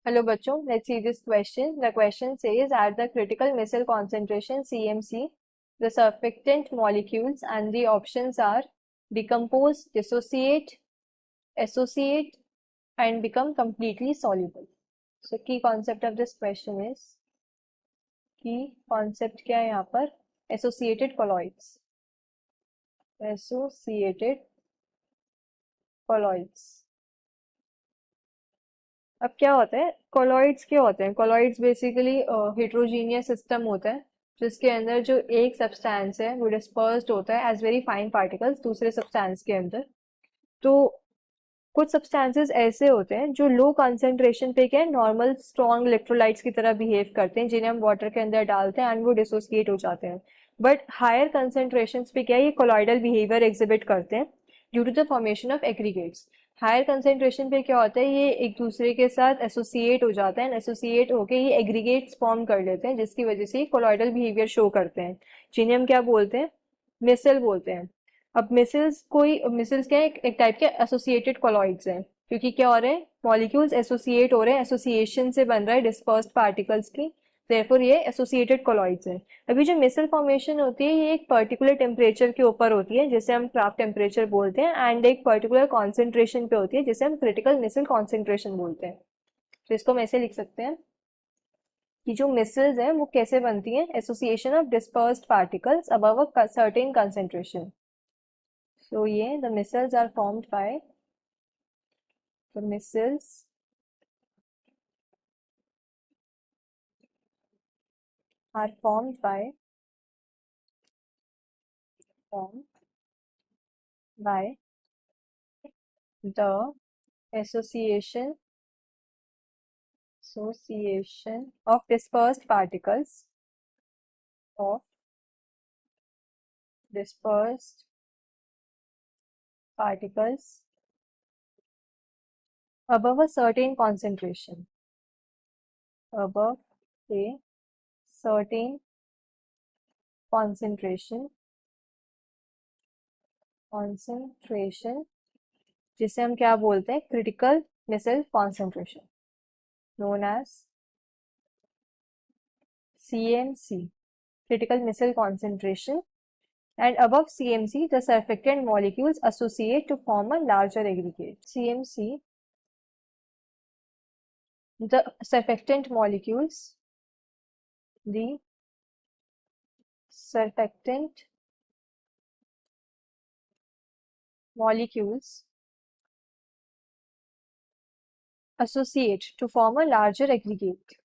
Hello बच्चों, let's see this question. The question says at the critical missile concentration CMC, the surfactant molecules and the options are decompose, dissociate, associate and become completely soluble. So key concept of this question is key concept क्या है यहाँ पर associated colloids. Associated colloids. अब क्या होता है colloids क्या होते हैं कोलॉइड्स बेसिकली हेट्रोजीनियस सिस्टम होता है जिसके अंदर जो एक सब्सटेंस है वो डिस्पर्स्ड होता है एज वेरी फाइन पार्टिकल्स दूसरे सब्सटेंस के अंदर। तो कुछ सब्सटेंसेस ऐसे होते हैं जो लो कंसेंट्रेशन पे क्या है नॉर्मल स्ट्रॉन्ग इलेक्ट्रोलाइट्स की तरह बिहेव करते हैं जिन्हें हम वाटर के अंदर डालते हैं एंड वो डिसोसिएट हो जाते हैं। बट हायर कंसेंट्रेशन पे क्या है ये कोलॉइडल बिहेवियर एग्जिबिट करते हैं due to the formation of aggregates. Higher concentration पे क्या होता है ये एक दूसरे के साथ एसोसिएट हो जाता है एंड एसोसिएट होकर ये एग्रीगेट्स फॉर्म कर लेते हैं जिसकी वजह से कोलॉइडल बिहेवियर शो करते हैं जिन्हें हम क्या बोलते हैं मिसल बोलते हैं। अब मिसल्स क्या है एक टाइप के एसोसिएटेड कॉलॉइड्स हैं क्योंकि क्या हो रहे हैं मॉलिक्यूल्स एसोसिएट हो रहे हैं एसोसिएशन से बन रहा है डिस्पर्स्ड पार्टिकल्स की देयरफॉर ये एसोसिएटेड कॉलॉइड्स हैं। अभी जो मिसल फॉर्मेशन होती है ये एक पर्टिकुलर टेम्परेचर के ऊपर होती है जिसे हम क्राफ्ट टेम्परेचर बोलते हैं एंड एक पर्टिकुलर कॉन्सेंट्रेशन पे होती है जिसे हम क्रिटिकल मिसल कॉन्सेंट्रेशन बोलते हैं। तो इसको हम ऐसे लिख सकते हैं कि जो मिसल्स हैं वो कैसे बनती हैं association of dispersed particles above a certain concentration. So yeah, the micelles are formed by the micelles are formed formed by the association of dispersed particles above a certain concentration above a certain concentration जिसे हम क्या बोलते हैं critical misal concentration known as CMC critical missile concentration and above CMC the surfactant molecules associate to form a larger aggregate. CMC the surfactant molecules associate to form a larger aggregate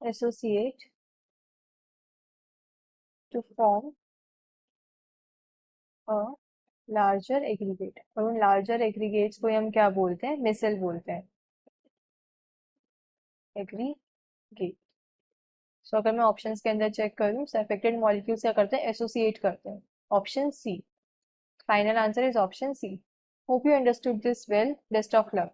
और उन larger aggregates को हम क्या बोलते हैं मिसल बोलते हैं aggregate. सो अगर मैं ऑप्शंस के अंदर चेक करूं सर्फेक्टेड मॉलिक्यूल्स क्या करते हैं एसोसिएट करते हैं option C final answer is option C. Hope you understood this well best of luck.